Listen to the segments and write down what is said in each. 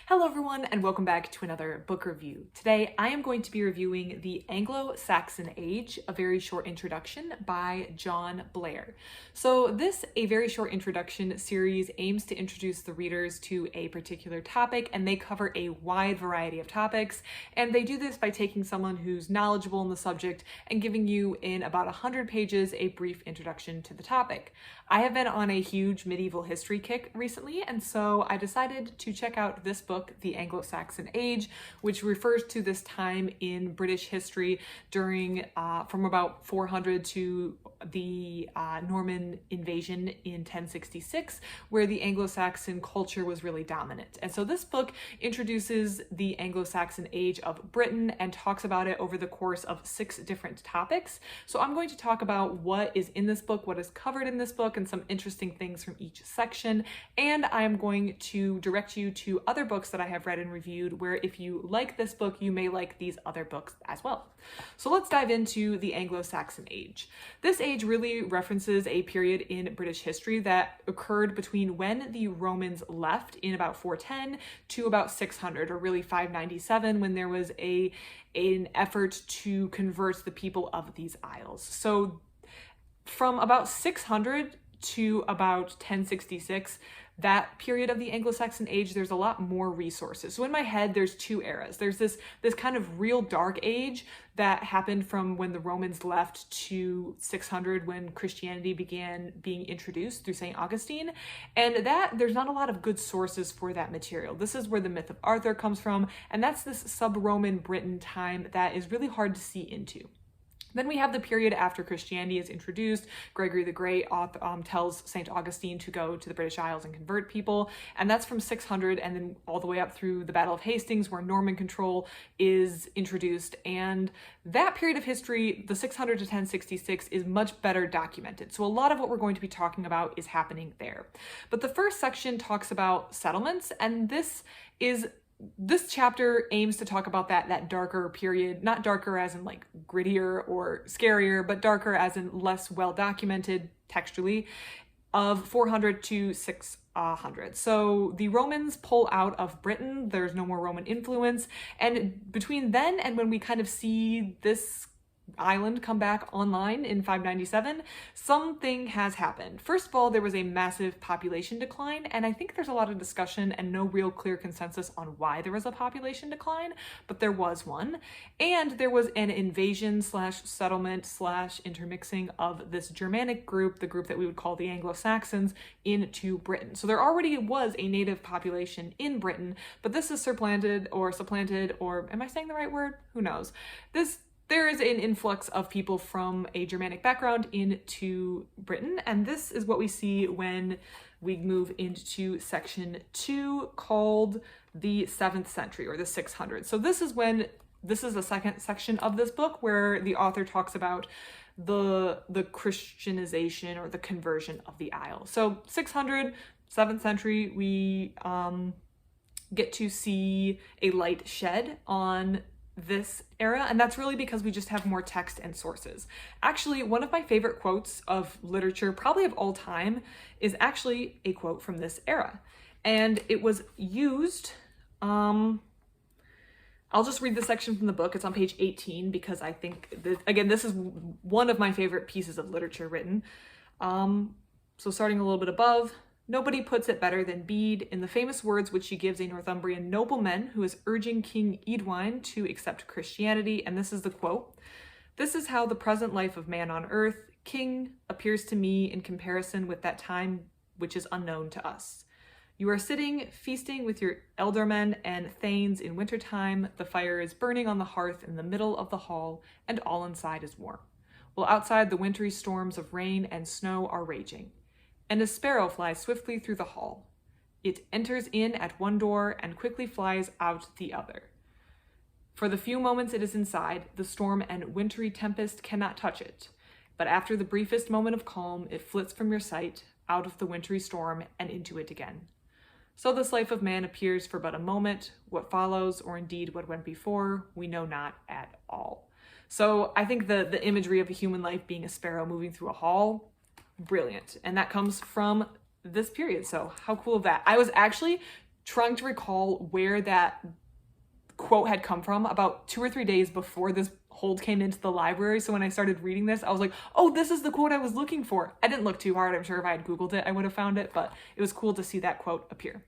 Hello everyone and welcome back to another book review. Today I am going to be reviewing The Anglo-Saxon Age, a very short introduction by John Blair. So this A Very Short Introduction series aims to introduce the readers to a particular topic, and they cover a wide variety of topics, and they do this by taking someone who's knowledgeable in the subject and giving you in about 100 pages a brief introduction to the topic. I have been on a huge medieval history kick recently, and so I decided to check out this book, The Anglo-Saxon Age, which refers to this time in British history during from about 400 to the Norman invasion in 1066, where the Anglo-Saxon culture was really dominant. And so this book introduces the Anglo-Saxon Age of Britain and talks about it over the course of 6 different topics. So I'm going to talk about what is in this book, what is covered in this book, and some interesting things from each section. And I'm going to direct you to other books that I have read and reviewed, where if you like this book, you may like these other books as well. So let's dive into the Anglo-Saxon Age. This age really references a period in British history that occurred between when the Romans left in about 410 to about 600, or really 597, when there was an effort to convert the people of these isles. So from about 600 to about 1066, that period of the Anglo-Saxon Age, there's a lot more resources. So in my head, there's 2 eras. There's this kind of real dark age that happened from when the Romans left to 600, when Christianity began being introduced through St. Augustine. And that there's not a lot of good sources for that material. This is where the myth of Arthur comes from, and that's this sub-Roman Britain time that is really hard to see into. Then we have the period after Christianity is introduced. Gregory the Great tells St. Augustine to go to the British Isles and convert people, and that's from 600 and then all the way up through the Battle of Hastings, where Norman control is introduced. And that period of history, the 600 to 1066, is much better documented. So a lot of what we're going to be talking about is happening there. But the first section talks about settlements, and this chapter aims to talk about that darker period, not darker as in like grittier or scarier, but darker as in less well documented textually, of 400 to 600. So the Romans pull out of Britain, there's no more Roman influence, and between then and when we kind of see this island come back online in 597, something has happened. First of all, there was a massive population decline, and I think there's a lot of discussion and no real clear consensus on why there was a population decline, but there was one. And there was an invasion slash settlement slash intermixing of this Germanic group, the group that we would call the Anglo-Saxons, into Britain. So there already was a native population in Britain, but this is supplanted, or am I saying the right word? Who knows? There is an influx of people from a Germanic background into Britain, and this is what we see when we move into section 2, called the 7th century, or the 600s. So this is the second section of this book where the author talks about the Christianization or the conversion of the Isle. So 600, 7th century, we get to see a light shed on this era, and that's really because we just have more text and sources. Actually, one of my favorite quotes of literature, probably of all time, is actually a quote from this era, and it was used I'll just read the section from the book. It's on page 18 because I think again, this is one of my favorite pieces of literature written. So starting a little bit above: "Nobody puts it better than Bede in the famous words which she gives a Northumbrian nobleman who is urging King Edwine to accept Christianity," and this is the quote: "This is how the present life of man on earth, king, appears to me in comparison with that time which is unknown to us. You are sitting, feasting with your ealdormen and thanes in wintertime, the fire is burning on the hearth in the middle of the hall, and all inside is warm, while outside the wintry storms of rain and snow are raging. And a sparrow flies swiftly through the hall. It enters in at one door and quickly flies out the other. For the few moments it is inside, the storm and wintry tempest cannot touch it. But after the briefest moment of calm, it flits from your sight, out of the wintry storm and into it again. So this life of man appears for but a moment. What follows, or indeed what went before, we know not at all." So I think the imagery of a human life being a sparrow moving through a hall, brilliant. And that comes from this period. So how cool is that? I was actually trying to recall where that quote had come from about 2 or 3 days before this hold came into the library. So when I started reading this, I was like, oh, this is the quote I was looking for. I didn't look too hard. I'm sure if I had Googled it, I would have found it, but it was cool to see that quote appear.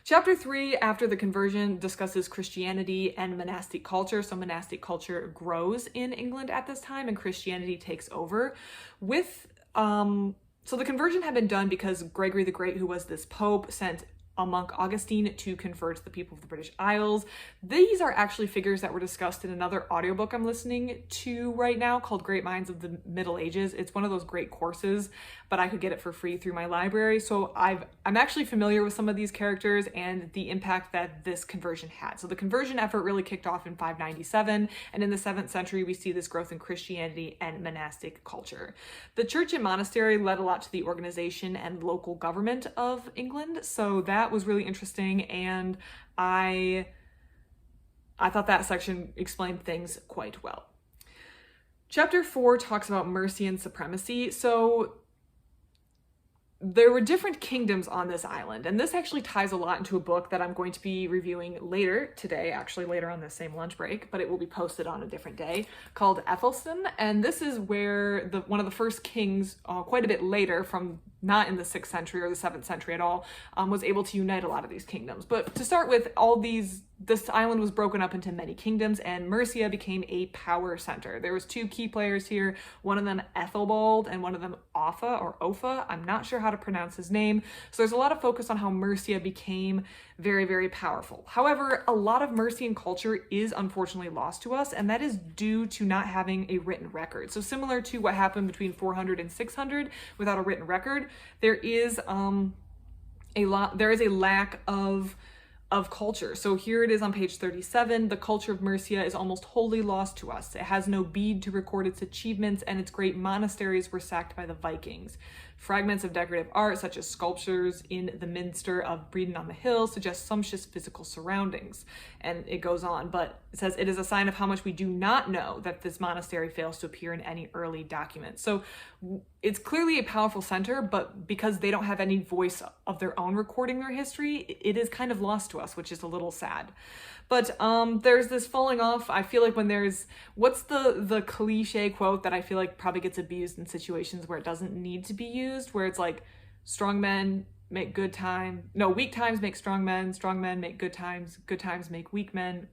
Chapter 3, after the conversion, discusses Christianity and monastic culture. So monastic culture grows in England at this time and Christianity takes over. So the conversion had been done because Gregory the Great, who was this pope, sent a monk Augustine to convert the people of the British Isles. These are actually figures that were discussed in another audiobook I'm listening to right now called Great Minds of the Middle Ages. It's one of those great courses, but I could get it for free through my library. So I'm actually familiar with some of these characters and the impact that this conversion had. So the conversion effort really kicked off in 597, and in the 7th century we see this growth in Christianity and monastic culture. The church and monastery led a lot to the organization and local government of England, so that was really interesting, and I thought that section explained things quite well. Chapter 4 talks about mercy and supremacy. So there were different kingdoms on this island, and this actually ties a lot into a book that I'm going to be reviewing later today, actually later on this same lunch break, but it will be posted on a different day, called Aethelstan. And this is where one of the first kings, quite a bit later, from not in the 6th century or the 7th century at all, was able to unite a lot of these kingdoms. But to start with, this island was broken up into many kingdoms, and Mercia became a power center. There was 2 key players here, one of them Ethelbald and one of them Offa. I'm not sure how to pronounce his name. So there's a lot of focus on how Mercia became very, very powerful. However, a lot of Mercian culture is unfortunately lost to us, and that is due to not having a written record. So similar to what happened between 400 and 600 without a written record, there is a lack of culture. So here it is on page 37. The culture of Mercia is almost wholly lost to us. It has no bead to record its achievements, and its great monasteries were sacked by the Vikings. Fragments of decorative art, such as sculptures in the minster of Bredon on the Hill, suggest sumptuous physical surroundings. And it goes on, but it says, it is a sign of how much we do not know that this monastery fails to appear in any early document. So it's clearly a powerful center, but because they don't have any voice of their own recording their history, it is kind of lost to us, which is a little sad. But there's this falling off. I feel like when what's the cliche quote that I feel like probably gets abused in situations where it doesn't need to be used, where it's like, weak times make strong men make good times make weak men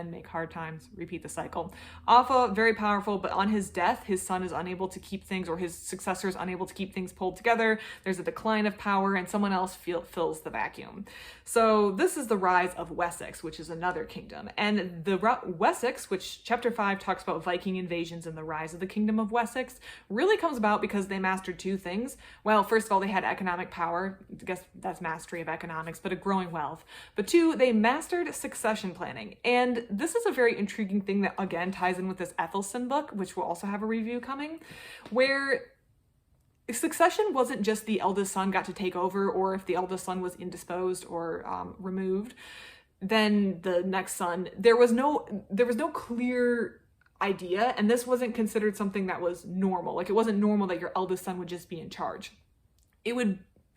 make hard times, repeat the cycle. Offa, very powerful, but on his death, his son is unable to keep things, or his successor is unable to keep things pulled together. There's a decline of power, and someone else fills the vacuum. So this is the rise of Wessex, which is another kingdom. And Wessex, which chapter 5 talks about Viking invasions and the rise of the kingdom of Wessex, really comes about because they mastered 2 things. Well, first of all, they had economic power. I guess that's mastery of economics, but a growing wealth. But 2, they mastered succession planning. And this is a very intriguing thing that again ties in with this Aethelstan book, which will also have a review coming, where succession wasn't just the eldest son got to take over, or if the eldest son was indisposed or removed, then the next son, there was no clear idea, and this wasn't considered something that was normal. Like, it wasn't normal that your eldest son would just be in charge.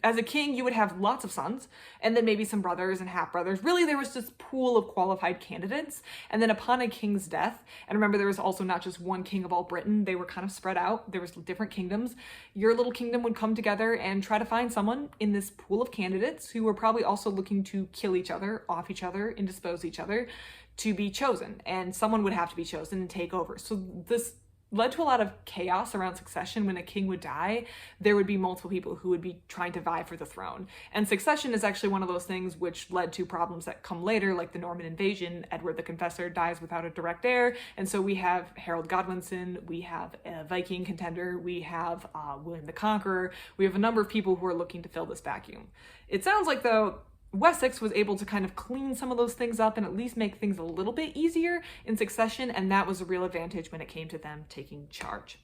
As a king, you would have lots of sons, and then maybe some brothers and half-brothers. Really, there was this pool of qualified candidates, and then upon a king's death, and remember, there was also not just one king of all Britain, they were kind of spread out, there was different kingdoms. Your little kingdom would come together and try to find someone in this pool of candidates who were probably also looking to kill each other, off each other, indispose each other, to be chosen, and someone would have to be chosen and take over. So this led to a lot of chaos around succession. When a king would die, there would be multiple people who would be trying to vie for the throne. And succession is actually one of those things which led to problems that come later, like the Norman invasion. Edward the Confessor dies without a direct heir, and so we have Harold Godwinson, we have a Viking contender, we have William the Conqueror, we have a number of people who are looking to fill this vacuum. It sounds like, though, Wessex was able to kind of clean some of those things up and at least make things a little bit easier in succession, and that was a real advantage when it came to them taking charge.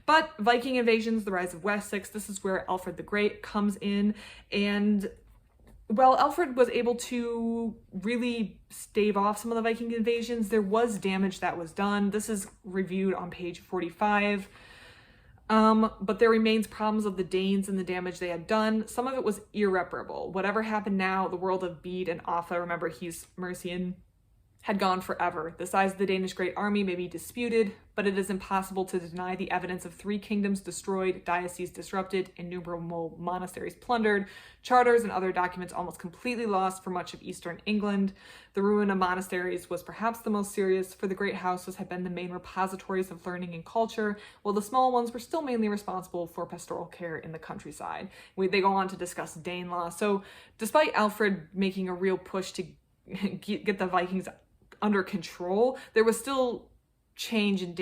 But Viking invasions, the rise of Wessex, this is where Alfred the Great comes in, and while Alfred was able to really stave off some of the Viking invasions, there was damage that was done. This is reviewed on page 45. But there remains problems of the Danes and the damage they had done. Some of it was irreparable. Whatever happened now, the world of Bede and Offa, remember he's Mercian, had gone forever. The size of the Danish Great Army may be disputed, but it is impossible to deny the evidence of 3 kingdoms destroyed, dioceses disrupted, innumerable monasteries plundered, charters and other documents almost completely lost for much of eastern England. The ruin of monasteries was perhaps the most serious, for the great houses had been the main repositories of learning and culture, while the small ones were still mainly responsible for pastoral care in the countryside. They go on to discuss Danelaw. So despite Alfred making a real push to get the Vikings under control, there was still change and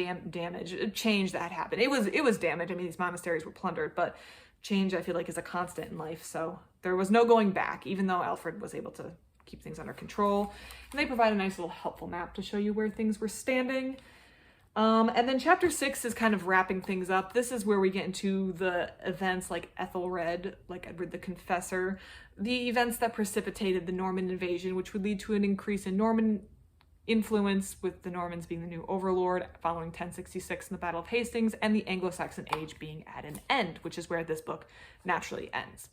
change that happened. It was damage. I mean, these monasteries were plundered, but change, I feel like, is a constant in life. So there was no going back, even though Alfred was able to keep things under control. And they provide a nice little helpful map to show you where things were standing. And then chapter 6 is kind of wrapping things up. This is where we get into the events like Ethelred, like Edward the Confessor, the events that precipitated the Norman invasion, which would lead to an increase in Norman influence, with the Normans being the new overlord following 1066 in the Battle of Hastings, and the Anglo-Saxon Age being at an end, which is where this book naturally ends.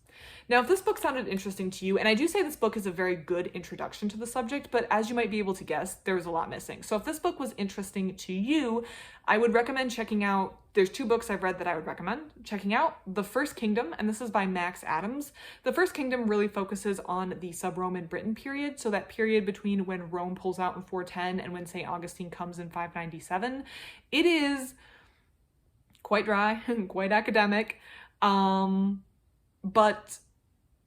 Now, if this book sounded interesting to you, and I do say this book is a very good introduction to the subject, but as you might be able to guess, there's a lot missing. So if this book was interesting to you, I would recommend checking out, there's 2 books I've read that I would recommend checking out. The First Kingdom, and this is by Max Adams. The First Kingdom really focuses on the sub-Roman Britain period, so that period between when Rome pulls out in 410 and when St. Augustine comes in 597. It is quite dry and quite academic, but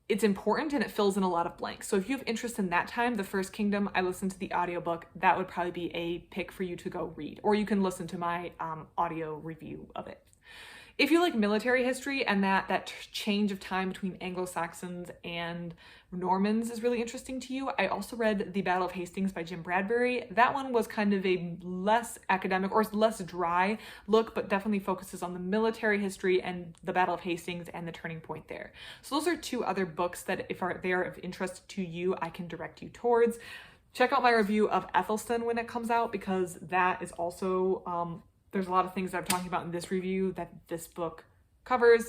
it's important and it fills in a lot of blanks. So if you have interest in that time, The First Kingdom, I listened to the audiobook, that would probably be a pick for you to go read, or you can listen to my audio review of it. If you like military history and that change of time between Anglo-Saxons and Normans is really interesting to you, I also read The Battle of Hastings by Jim Bradbury. That one was kind of a less academic or less dry look, but definitely focuses on the military history and the Battle of Hastings and the turning point there. So those are 2 other books that if they are of interest to you, I can direct you towards. Check out my review of Ethelstan when it comes out, because that is also, there's a lot of things that I'm talking about in this review that this book covers.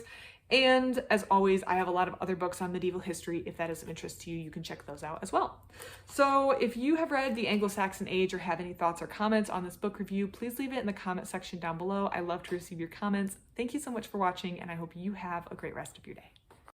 And as always, I have a lot of other books on medieval history. If that is of interest to you, you can check those out as well. So if you have read the Anglo-Saxon Age or have any thoughts or comments on this book review, please leave it in the comment section down below. I love to receive your comments. Thank you so much for watching, and I hope you have a great rest of your day.